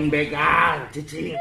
cicing begal, cicing.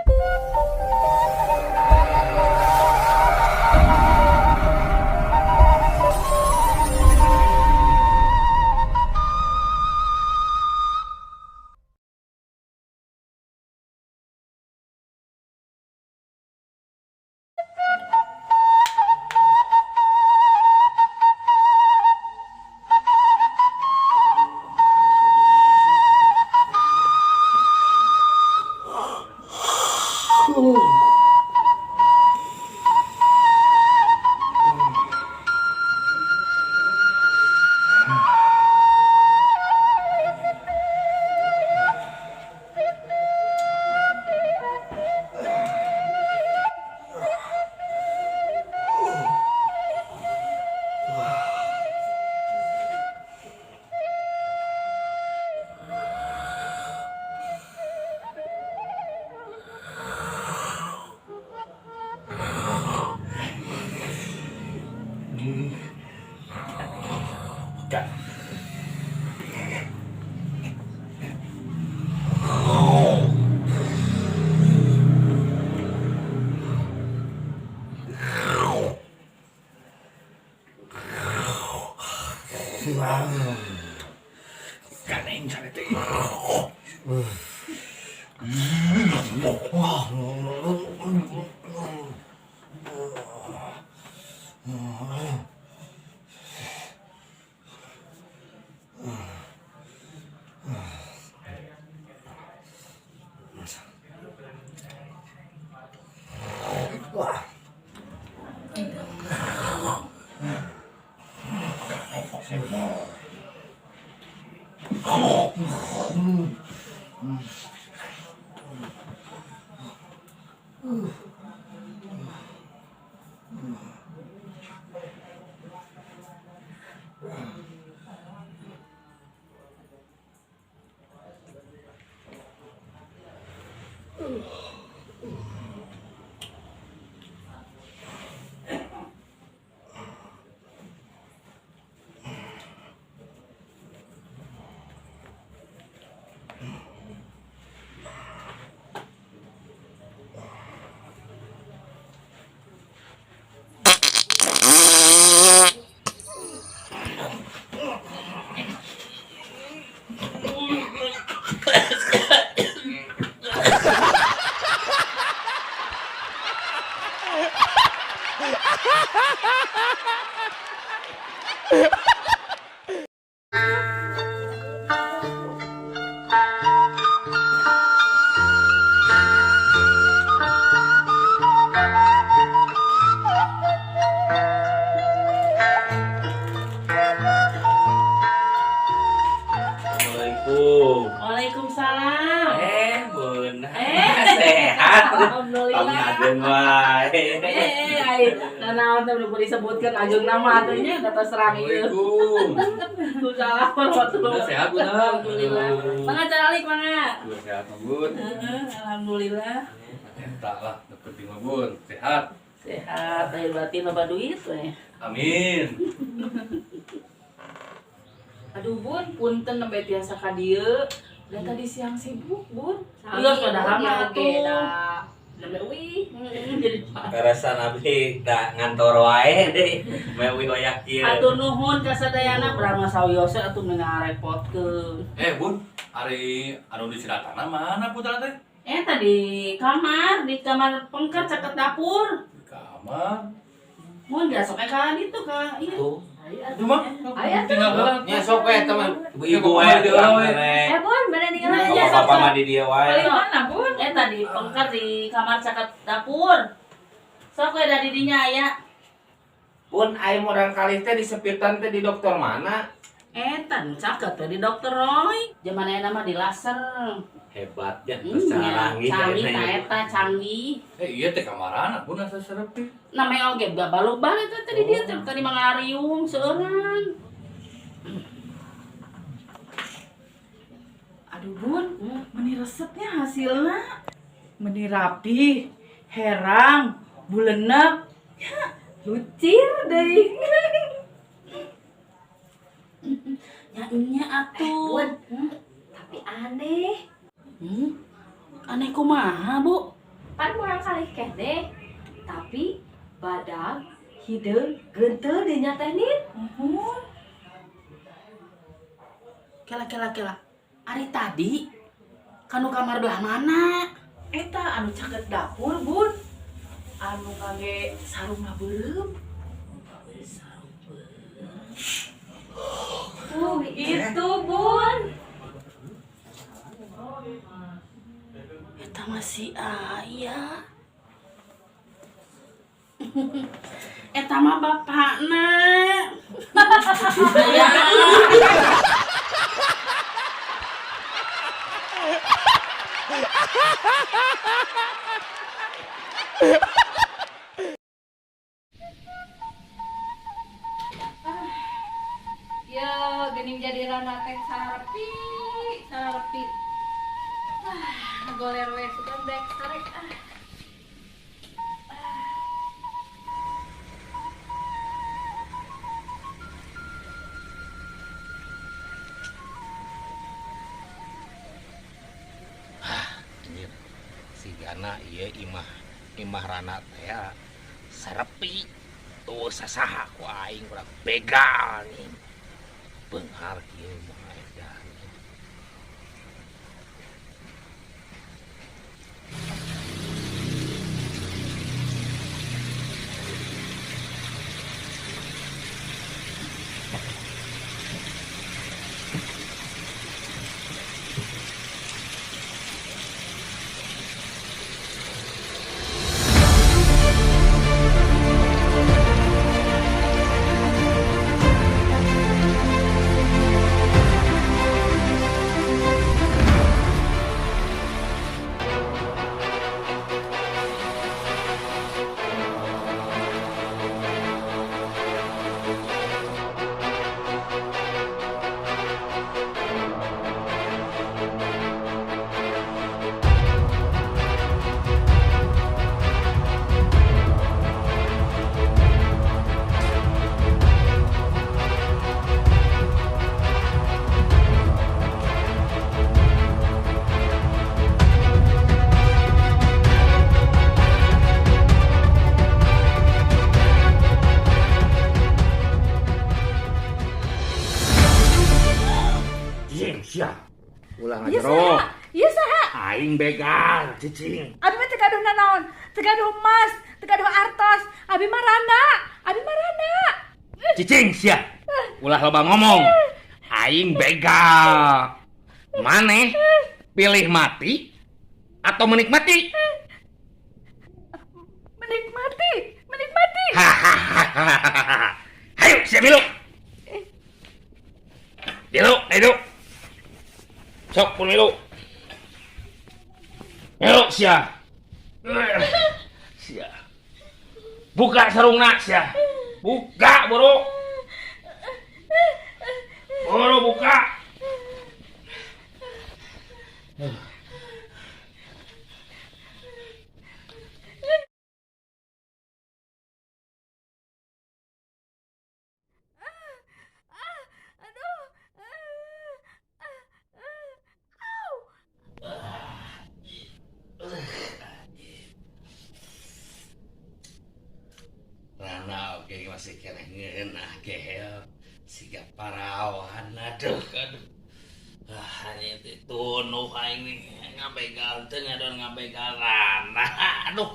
Kaneng sana teh. Waalaikumsalam. Bun. Sehat. Alhamdulillah. Aden wae. Nanaon teh udah disebutkan ajeng nama atunya da terserang ieu. Waalaikumsalam warahmatullahi wabarakatuh. Sehat, Bun. Alhamdulillah. Mangga caralik mangga. Sehat, Bun. Alhamdulillah. Eta lah, penting mah, Bun. Sehat. Sehat, lahir batin loba duit we. Amin. Aduh Bun, punten nembe tiasa ka dieu. Da tadi siang sibuk, Bun. Sami, Geus padahal Bun, mah ya, oge, atuh. Nembe uwi. Jadi Karasan abdi da ngantor wae deui. Mewi oyak kieu. atur nuhun ka sadayana Brahma Sawiyosa atuh mengarepotkeun. Bun, hari anu di Siratana mana putra teh? Eta di kamar pengker caket dapur. Di kamar. Mun gasok ka ditu ka ieu. Tuh. Cuma Aya tuh. tinggal heula. Nya sok we teman. Ibu-ibu Ibu wae di urang wae. nenek. Bun, bener nih lah. Bapak-bapak mah di dia wae. Paling mana, Bun? Eta di pengker di kamar caket dapur. Sok we dari dinya aya. Pun aing urang kalih teh disepitan teh di dokter mana? Eta nu caket teh di Dokter Roy. Zamanana mah di laser. Hebat ya, Nya, canggih canggih kayaknya. ta eta canggih. Iya teh kamarana Bun asa serepi. Namanya oge balubal eta teh di dieu teh tadi mangariung seueuran. Aduh Bun, meni resepnya hasilnya meni rapi, herang, bulenek, ya, lucir deh. Ya nya atuh. Bun, tapi aneh. Aneh kumaha, Bu? Pan murang kali kene. Tapi badag, hideung, genteul dinya teh nin. Kela. Ari tadi kanu kamar belah mana? Eta anu caket dapur, Bun. Anu kage sarungna beureum. Itu Bun. Eta masih aya. Eta mah bapakna. Ya, gening jadi rana teh sarepi. Goler we sudah back tarik. Anjir, si Gana ieu imah rana teh sarepi. Tuh sasaha ku aing urang begal nih. Beunghar kieu mah edan. Sia. Ulang aja roh. Ieu saha? Aing begal, cicing. Abi mah teu gaduh nanaon? Teu gaduh emas, teu gaduh artos. Abi mah randa. Cicing sia. Ulah loba ngomong. Aing begal. Maneh pilih mati atau menikmati? Menikmati. Hahaha. Ayo, siap dulu. Dulu. Sok pun dulu. Ayo, sia. Sia. Buka sarungna, sia. Buka, boro. Boro buka. Rana oke masih kena ngeunah gehel siga parawan aduh. Hanya itu nuh aing nih ngabegal teu ngadon ngabegal Rana. Aduh.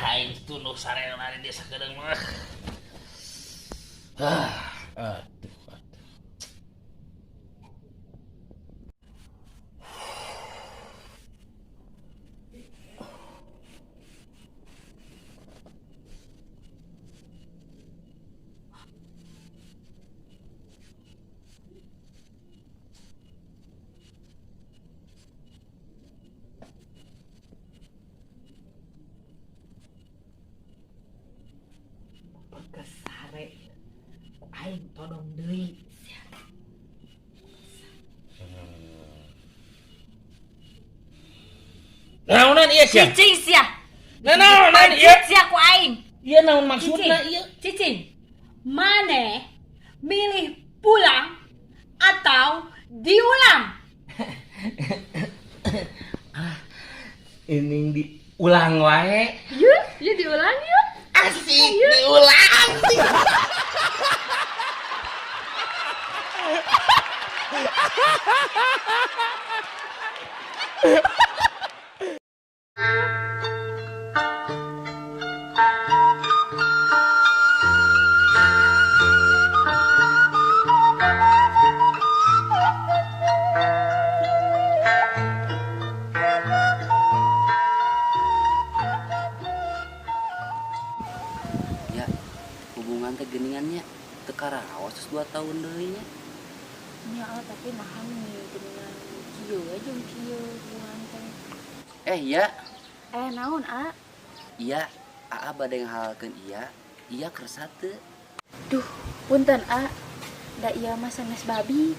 Aing tuh nuh sarena di desa kedeung mah. Aduh. Kesare. Aing todong deui. Naonan ieu sia? Cicing sia. Naonan ieu? Sia ku aing. Ieu naon maksudna ieu? Cicing. Mane milih pulang atau diulang? Ini diulang wae. Yuk diulang yuk. Asik diulang. Ya, hubungan teh geningannya tekarawas 2 tahun deui nya. Ya, tapi nahan nih dengan kieu aja kieu hubungan teh. Ya. Naon, A? Iya, Aa bade ngahalalkeun iya kersa teu. Duh, punten, A. Da ieu mah sanes babi.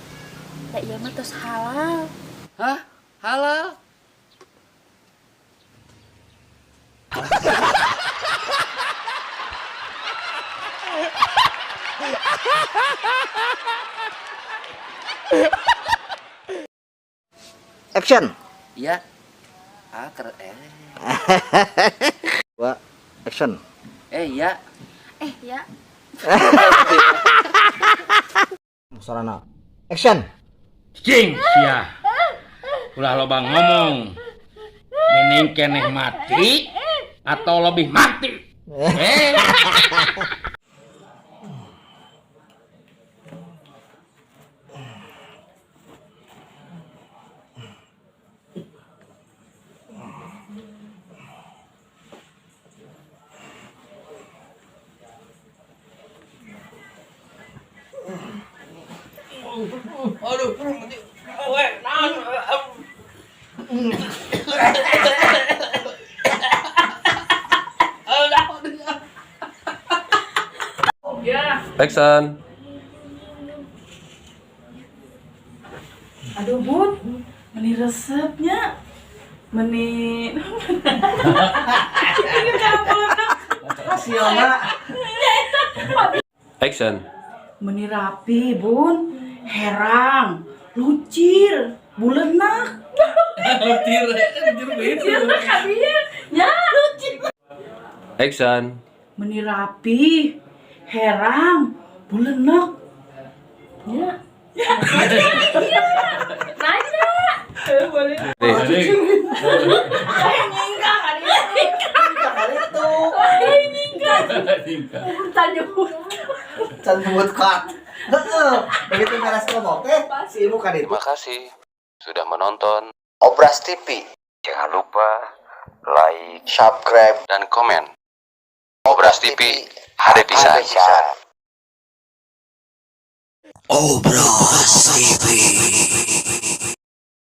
Da ieu mah tos halal. Hah? Halal? Action. Iya. Dua. Action. Iya. Ya. Sarana. Action. Cing sia. Ulah loba ngomong. Mending keneh mati atau lebih mati. Action. Aduh bun, meni resepnya, meni. Action. Meni rapi bun, herang, lucir, bulenak. Action. Meni rapi, herang, bulenak. Ya. Nanya. Boleh. Tanya Can buat cut. Begitu beres ngomong teh si ibu kan itu. Terima kasih sudah menonton. Obras TV. Jangan lupa like, subscribe, dan komen. Obras TV, ada pisan. Obras TV.